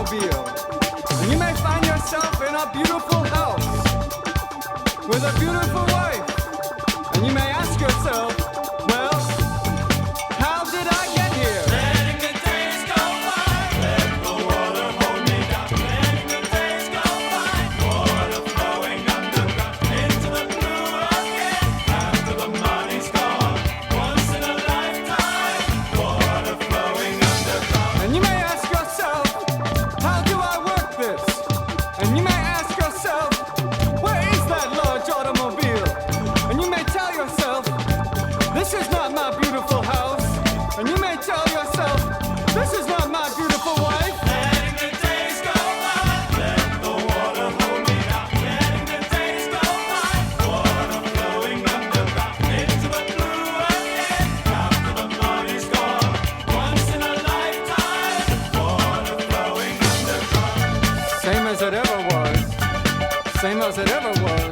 automobile. And you may find yourself in a beautiful house with a beautiful wife. And you may ask yourself, well, how did I get here? Letting the days go by, let the water hold me down. Letting the days go by, water flowing underground into the blue again. After the money's gone, once in a lifetime, water flowing underground. And you may ask yourself, how do I work this? And you may ask yourself, where is that large automobile? And you may tell yourself, this is not my beautiful house. And you may tell yourself, this is not my beautiful wife. Letting the days go by, let the water hold me down. Letting the days go by, water flowing underground into the blue again. After the money's gone, once in a lifetime, water flowing underground. Same as it ever was. Same as it ever was.